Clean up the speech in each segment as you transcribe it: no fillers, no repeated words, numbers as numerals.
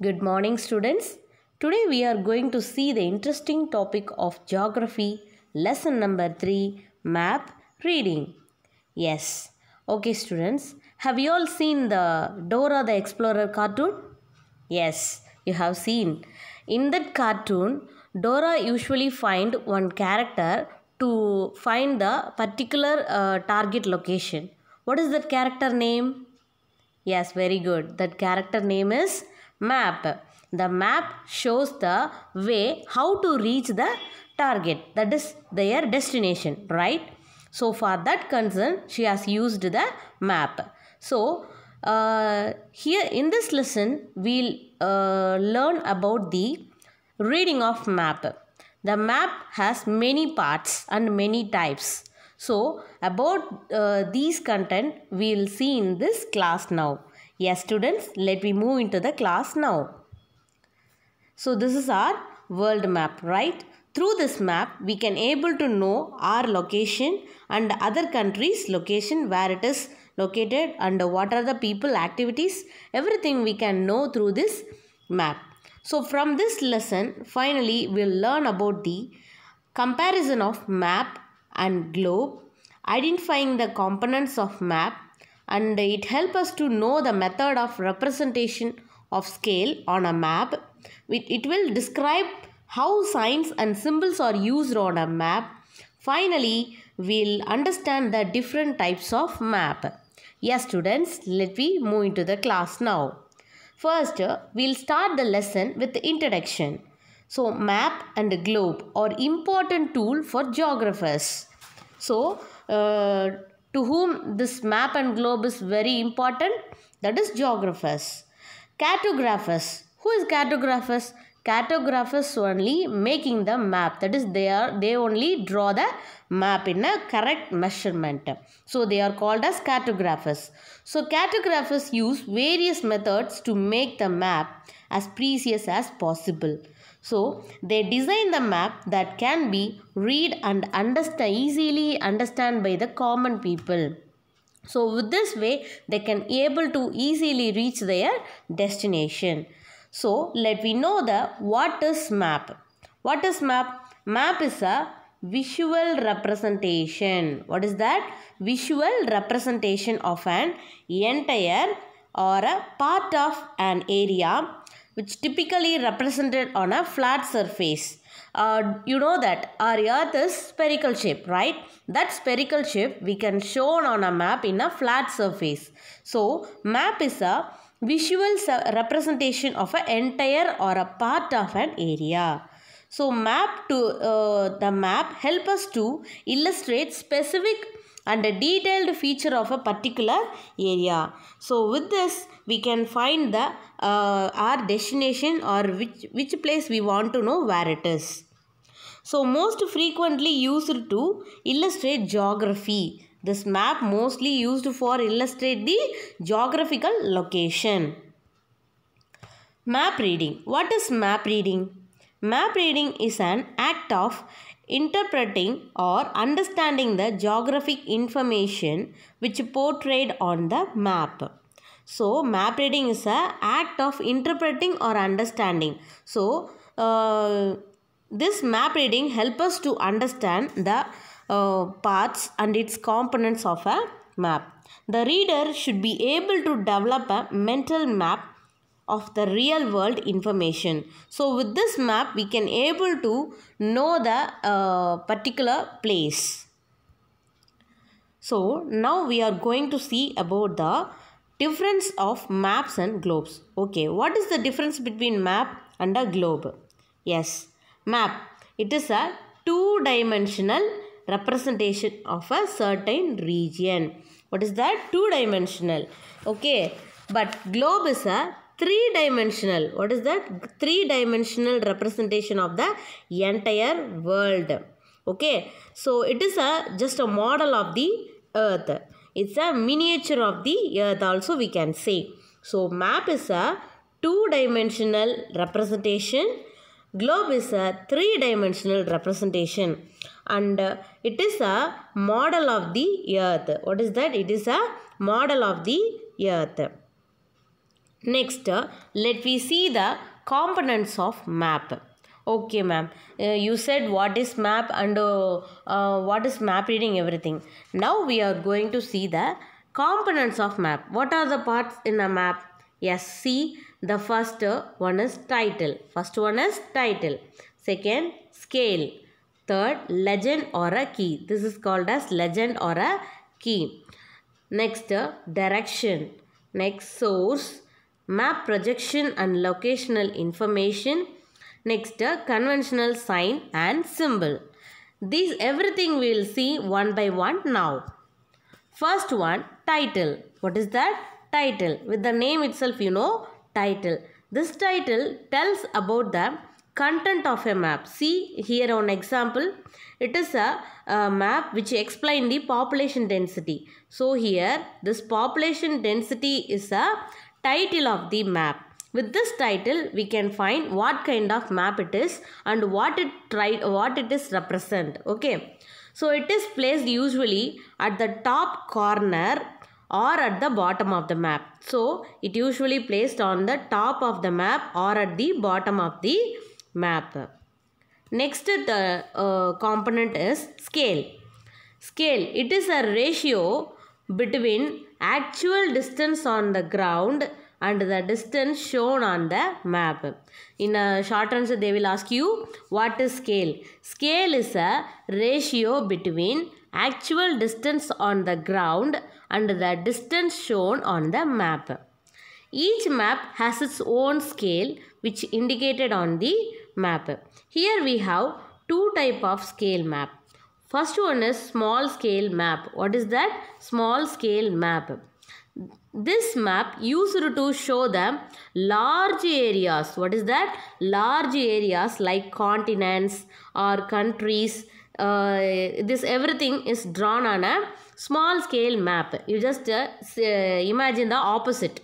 Good morning, students. Today we are going to see the interesting topic of geography, lesson number 3, map reading. Yes. Okay, students. Have you all seen the Dora the Explorer cartoon? Yes, you have seen. In that cartoon, Dora usually find one character to find the particular target location. What is that character name? Yes, very good. That character name is map. The map shows the way how to reach the target, that is their destination, right? So for that concern, she has used the map. So here in this lesson, we'll learn about the reading of map. The map has many parts and many types. So about these content we will see in this class now. Yes, students, let me move into the class now. So this is our world map, right? Through this map we can able to know our location and other countries' location, where it is located and what are the people activities, everything we can know through this map. So from this lesson finally we'll learn about the comparison of map and globe, identifying the components of map, and it helps us to know the method of representation of scale on a map. It will describe how signs and symbols are used on a map. Finally, we'll understand the different types of map. Yes, students, let me move into the class now. First, we'll start the lesson with the introduction. So, map and globe are important tool for geographers. So, to whom this map and globe is very important? That is geographers. Cartographers. Who is cartographers? Cartographers only making the map. That is they only draw the map in a correct measurement. So they are called as cartographers. So cartographers use various methods to make the map as precise as possible. So they design the map that can be read and easily understand by the common people. So with this way they can able to easily reach their destination. So let me know what is map. What is map? Map is a visual representation. What is that? Visual representation of an entire or a part of an area which typically represented on a flat surface. You know that our earth is spherical shape, right? That spherical shape we can show on a map in a flat surface. So map is a visual representation of an entire or a part of an area. So the map help us to illustrate specific and a detailed feature of a particular area. So with this we can find the our destination or which place we want to know where it is. So most frequently used to illustrate geography. This map mostly used for illustrate the geographical location. Map reading. What is map reading? Map reading is an act of interpreting or understanding the geographic information which portrayed on the map. So map reading is an act of interpreting or understanding. So this map reading helps us to understand the parts and its components of a map. The reader should be able to develop a mental map of the real world information. So with this map we can able to know the particular place. So now we are going to see about the difference of maps and globes. Okay, what is the difference between map and a globe? Yes, map. It is a two-dimensional representation of a certain region. What is that? Two-dimensional. Okay, but globe is a three-dimensional. What is that? Three-dimensional representation of the entire world. Okay, so it is just a model of the earth. It's a miniature of the earth also we can say. So map is a two-dimensional representation. Globe is a three-dimensional representation, and it is a model of the earth. What is that? It is a model of the earth. Next, let we see the components of map. Okay, ma'am. You said what is map and what is map reading, everything. Now we are going to see the components of map. What are the parts in a map? Yes, see, the first one is title. First one is title. Second, scale. Third, legend or a key. This is called as legend or a key. Next, direction. Next, source. Map projection and locational information. Next, conventional sign and symbol. These everything we will see one by one now. First one, title. What is that? Title. With the name itself, you know, title. This title tells about the content of a map. See here on example, it is a map which explain the population density. So here this population density is a title of the map. With this title we can find what kind of map it is and what it is represent. Okay, so it is placed usually at the top corner or at the bottom of the map. So it usually placed on the top of the map or at the bottom of the map. Next, the component is scale. Scale, it is a ratio between actual distance on the ground and the distance shown on the map. In a short answer, they will ask you what is scale. Scale is a ratio between actual distance on the ground and the distance shown on the map. Each map has its own scale which indicated on the map. Here we have two type of scale map. First one is small scale map. What is that? Small scale map. This map used to show the large areas. What is that? Large areas like continents or countries. This everything is drawn on a small scale map. You just imagine the opposite.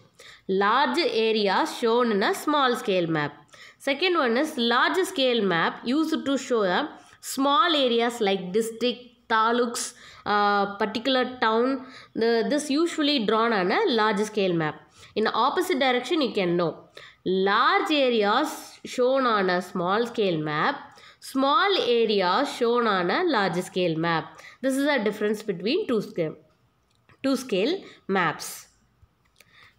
Large areas shown in a small scale map. Second one is large scale map used to show a small areas like district, taluks, particular town. This usually drawn on a large scale map. In the opposite direction you can know. Large areas shown on a small scale map. Small areas shown on a large scale map. This is the difference between two scale maps.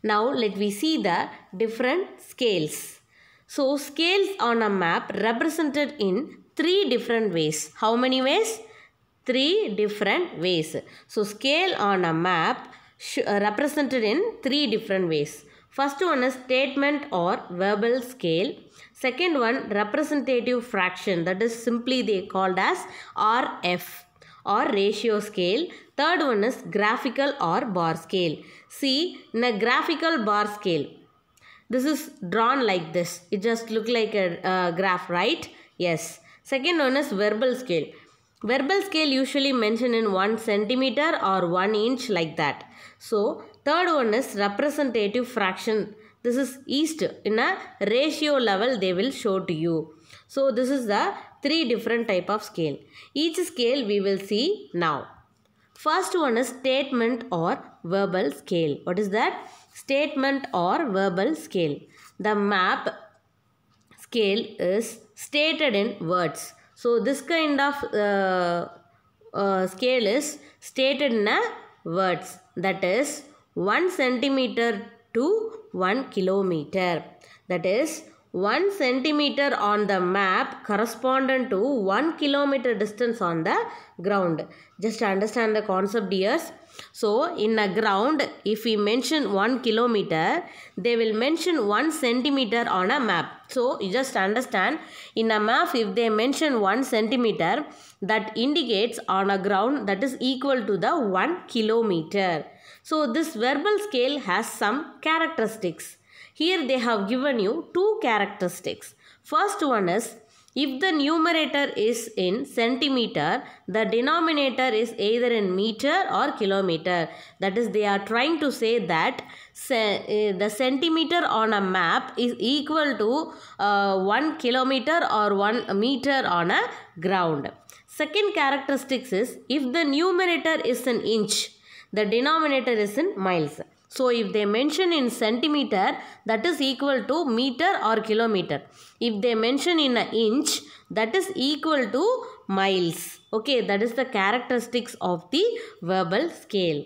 Now let we see the different scales. So scales on a map represented in three different ways. How many ways? Three different ways. So scale on a map represented in three different ways. First one is statement or verbal scale. Second one, representative fraction, that is simply they called as RF or ratio scale. Third one is graphical or bar scale. See, in a graphical bar scale, this is drawn like this. It just look like a graph, right? Yes. Second one is verbal scale. Verbal scale usually mentioned in 1 centimeter or 1 inch like that. So, third one is representative fraction. This is east in a ratio level they will show to you. So, this is the three different type of scale. Each scale we will see now. First one is statement or verbal scale. What is that? Statement or verbal scale. The map scale is stated in words. So this kind of scale is stated in words. That is 1 centimeter to 1 kilometer. That is 1 centimeter on the map correspondent to 1 kilometer distance on the ground. Just understand the concept, dears. So in a ground, if we mention 1 kilometer, they will mention 1 centimeter on a map. So you just understand, in a map if they mention 1 centimeter, that indicates on a ground that is equal to the 1 kilometer. So this verbal scale has some characteristics. Here they have given you two characteristics. First one is, if the numerator is in centimeter, the denominator is either in meter or kilometer. That is, they are trying to say that the centimeter on a map is equal to 1 kilometer or 1 meter on a ground. Second characteristics is, if the numerator is in inch, the denominator is in miles. So if they mention in centimeter, that is equal to meter or kilometer. If they mention in an inch, that is equal to miles. Okay, that is the characteristics of the verbal scale.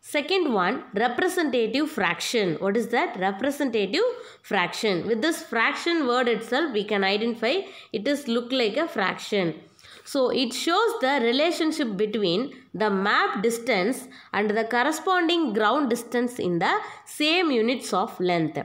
Second one, representative fraction. What is that? Representative fraction. With this fraction word itself, we can identify it is look like a fraction. So it shows the relationship between the map distance and the corresponding ground distance in the same units of length.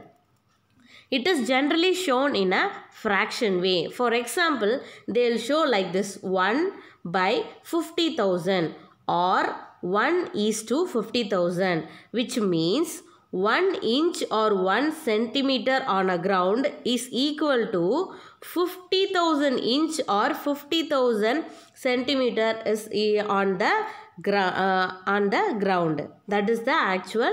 It is generally shown in a fraction way. For example, they will show like this 1 by 50,000 or 1:50,000, which means 1 inch or 1 centimeter on a ground is equal to 50,000 inch or 50,000 centimeter is on the ground. That is the actual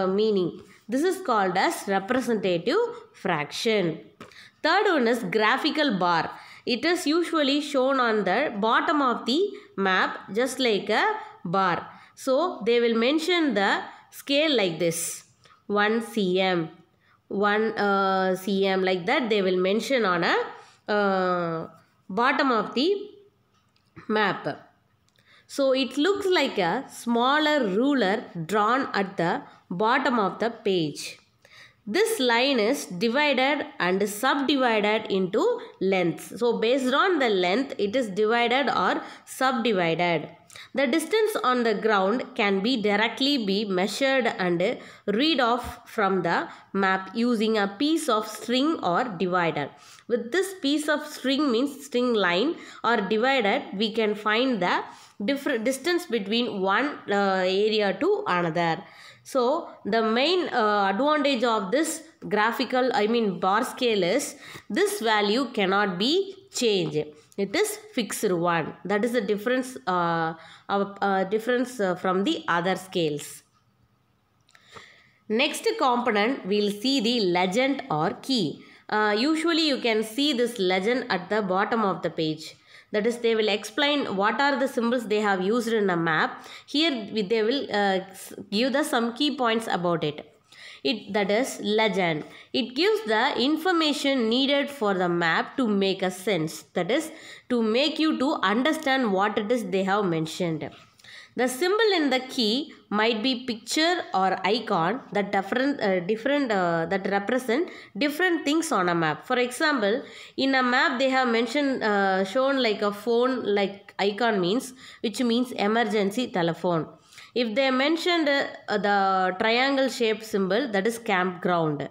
meaning. This is called as representative fraction. Third one is graphical bar. It is usually shown on the bottom of the map just like a bar. So they will mention the scale like this, 1 cm, 1 cm, like that they will mention on a bottom of the map. So it looks like a smaller ruler drawn at the bottom of the page. This line is divided and subdivided into lengths. So based on the length, it is divided or subdivided. The distance on the ground can be directly be measured and read off from the map using a piece of string or divider. With this piece of string means string line or divider, we can find the different distance between one area to another. So the main advantage of this graphical, bar scale is this value cannot be changed. It is fixed one. That is the difference, from the other scales. Next component, we will see the legend or key. Usually you can see this legend at the bottom of the page. That is, they will explain what are the symbols they have used in a map. Here they will give the some key points about it. That is legend. It gives the information needed for the map to make a sense. That is, to make you to understand what it is they have mentioned. The symbol in the key might be picture or icon that that represent different things on a map. For example, in a map they have mentioned shown like a phone like icon means, which means emergency telephone. If they mentioned the triangle shaped symbol, that is campground.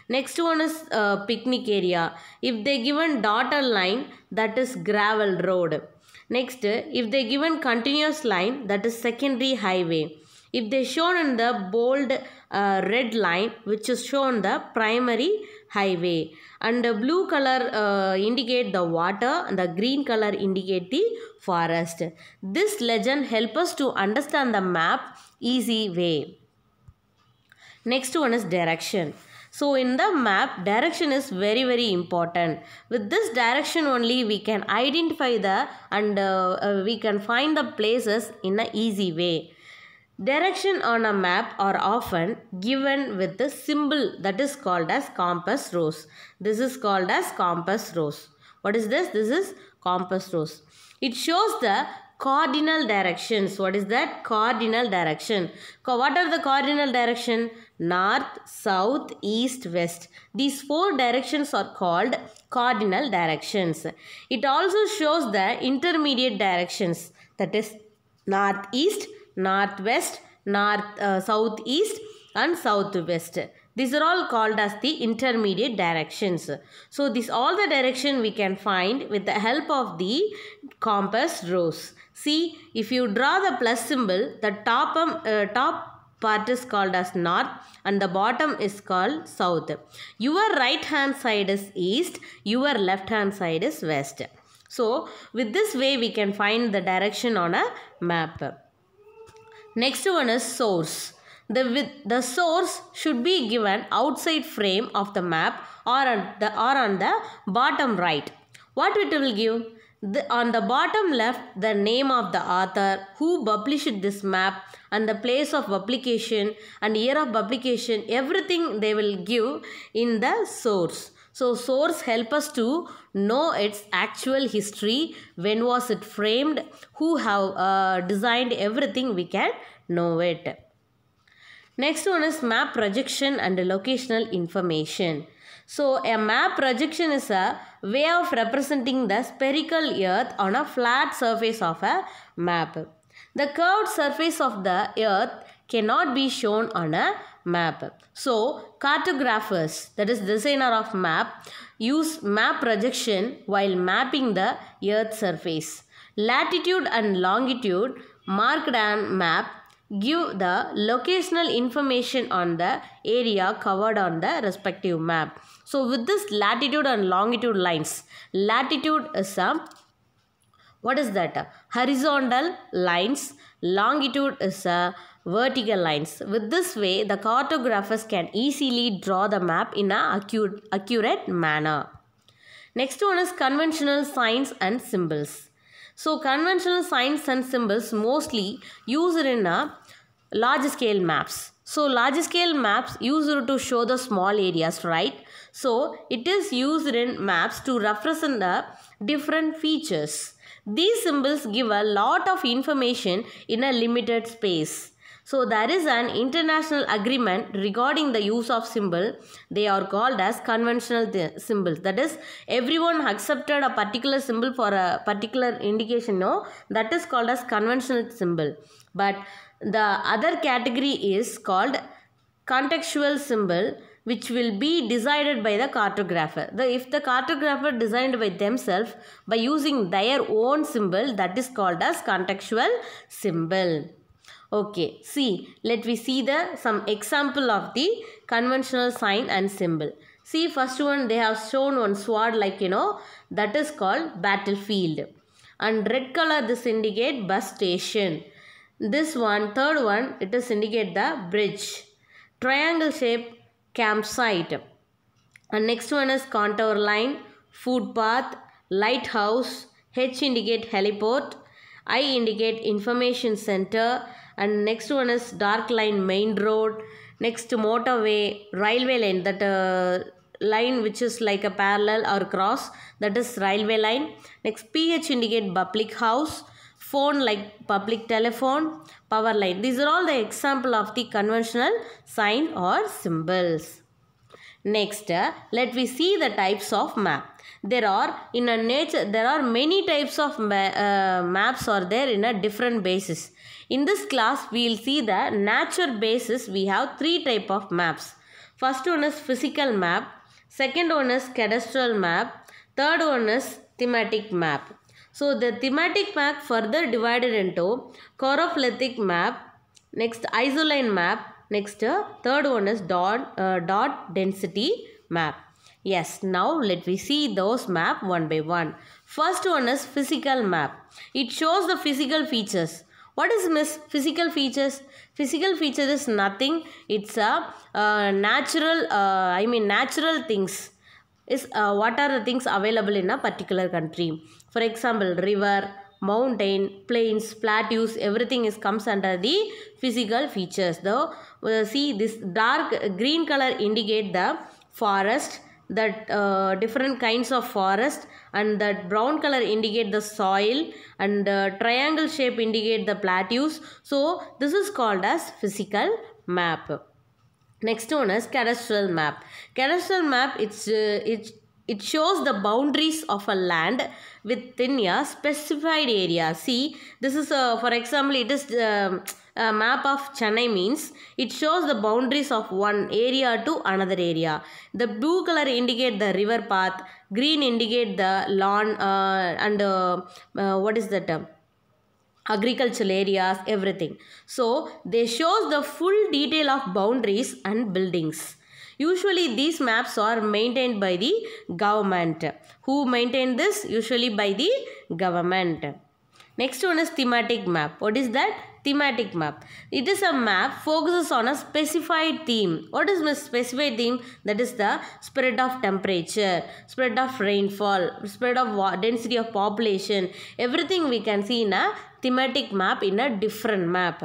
Next one is picnic area. If they given dotted line, that is gravel road. Next, if they given continuous line, that is secondary highway. If they shown in the bold red line, which is shown the primary highway. And the blue color indicate the water and the green color indicate the forest. This legend help us to understand the map easy way. Next one is direction. So in the map, direction is very, very important. With this direction only we can identify the and we can find the places in an easy way. Direction on a map are often given with the symbol that is called as compass rose. This is called as compass rose. What is this? This is compass rose. It shows the cardinal directions. What is that? Cardinal direction. What are the cardinal direction? North, south, east, west. These four directions are called cardinal directions. It also shows the intermediate directions. That is northeast, northwest, southeast and southwest. These are all called as the intermediate directions. So this all the direction we can find with the help of the compass rose. See, if you draw the plus symbol, the top part is called as north and the bottom is called south. Your right hand side is east, your left hand side is west. So with this way we can find the direction on a map. Next one is source. The source should be given outside frame of the map or on the bottom right. What it will give? On the bottom left, the name of the author, who published this map, and the place of publication and year of publication, everything they will give in the source. So source help us to know its actual history, when was it framed, who have designed everything, we can know it. Next one is map projection and locational information. So a map projection is a way of representing the spherical earth on a flat surface of a map. The curved surface of the earth cannot be shown on a map. So cartographers, that is designer of map, use map projection while mapping the earth's surface. Latitude and longitude marked on map give the locational information on the area covered on the respective map. So with this latitude and longitude lines, latitude is a, what is that? Horizontal lines. Longitude is a vertical lines. With this way, the cartographers can easily draw the map in a accurate manner. Next one is conventional signs and symbols. So conventional signs and symbols mostly used in a large scale maps. So large scale maps used to show the small areas, right? So it is used in maps to represent the different features. These symbols give a lot of information in a limited space. So there is an international agreement regarding the use of symbol. They are called as conventional symbols. That is, everyone accepted a particular symbol for a particular indication. No, that is called as conventional symbol. But the other category is called contextual symbol, which will be decided by the cartographer. If the cartographer designed by themselves by using their own symbol, that is called as contextual symbol. Okay, let me see some example of the conventional sign and symbol. See, first one, they have shown one sword, like that is called battlefield. And red color, this indicate bus station. This one, third one, it is indicate the bridge. Triangle shape, campsite. And next one is contour line, footpath, lighthouse. H indicate heliport. I indicate information center. And next one is dark line, main road. Next, motorway, railway line, that line which is like a parallel or cross, that is railway line. Next, PH indicate public house. Phone, like public telephone. Power line. These are all the example of the conventional sign or symbols. Next, let me see the types of map. There are many types of maps are there in a different basis. In this class, we will see the nature basis. We have three type of maps. First one is physical map. Second one is cadastral map. Third one is thematic map. So the thematic map further divided into choroplethystic map. Next, isoline map. Next, third one is dot density map. Yes, now let me see those map one by one. First one is physical map. It shows the physical features. What is physical features? Physical features is nothing. It's a natural things. What are the things available in a particular country? For example, river, mountain, plains, plateaus, everything comes under the physical features. Though, see, this dark green color indicate the forest, that different kinds of forest, and that brown color indicate the soil, and triangle shape indicate the plateaus. So this is called as physical map. Next one is cadastral map. Cadastral map, it shows the boundaries of a land within a specified area. See, this is for example, it is a map of Chennai, means it shows the boundaries of one area to another area. The blue color indicate the river path, green indicate the lawn, and what is that? Agricultural areas, everything. So they shows the full detail of boundaries and buildings. Usually these maps are maintained by the government. Who maintain this? Usually by the government. Next one is thematic map. What is that? thematic map. It is a map focuses on a specified theme. What is the specified theme? That is the spread of temperature, spread of rainfall, spread of density of population. Everything we can see in a thematic map in a different map.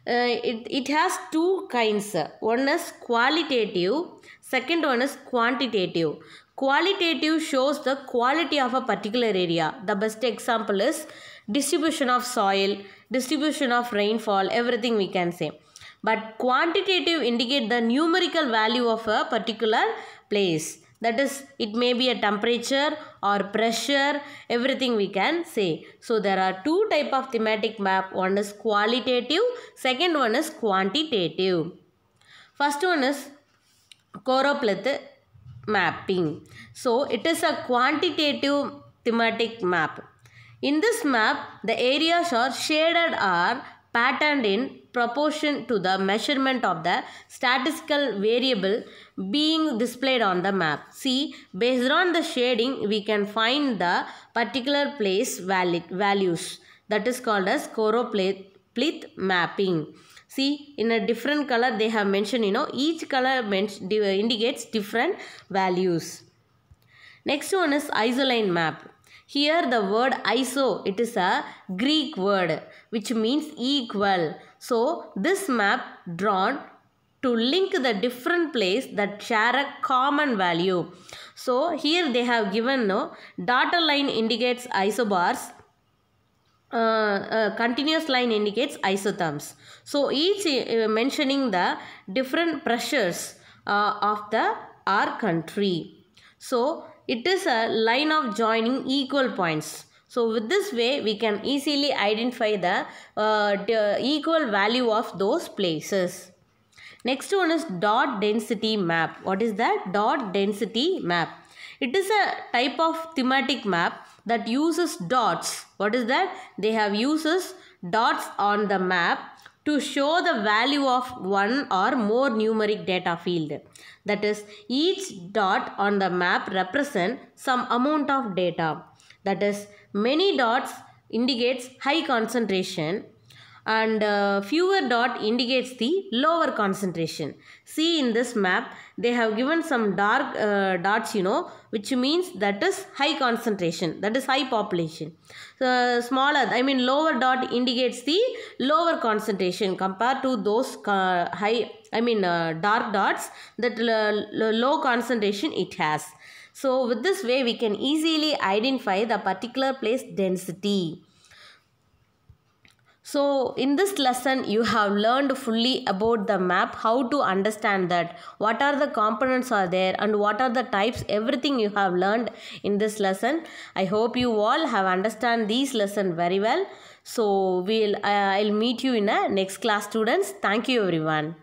It has two kinds. One is qualitative, second one is quantitative. Qualitative shows the quality of a particular area. The best example is distribution of soil, distribution of rainfall, everything we can say. But quantitative indicate the numerical value of a particular place. That is, it may be a temperature or pressure, everything we can say. So there are two type of thematic map. One is qualitative, second one is quantitative. First one is choropleth mapping. So it is a quantitative thematic map. In this map, the areas are shaded or patterned in proportion to the measurement of the statistical variable being displayed on the map. See, based on the shading, we can find the particular place values. That is called as choropleth mapping. See, in a different color they have mentioned, each color indicates different values. Next one is isoline map. Here the word iso, it is a Greek word which means equal. So this map drawn to link the different place that share a common value. So here they have given dotted line indicates isobars. Continuous line indicates isotherms. So each mentioning the different pressures of our country. So it is a line of joining equal points. So with this way we can easily identify the equal value of those places. Next one is dot density map. What is that? Dot density map. It is a type of thematic map that uses dots. What is that? They have uses dots on the map to show the value of one or more numeric data field. That is, each dot on the map represents some amount of data. That is, many dots indicates high concentration and fewer dot indicates the lower concentration. See, in this map they have given some dark dots, which means that is high concentration, that is high population. Lower dot indicates the lower concentration compared to those dark dots that low concentration it has. So with this way we can easily identify the particular place density. So in this lesson you have learned fully about the map, how to understand that, what are the components are there and what are the types, everything you have learned in this lesson. I hope you all have understand these lesson very well. So I'll meet you in a next class, students. Thank you everyone.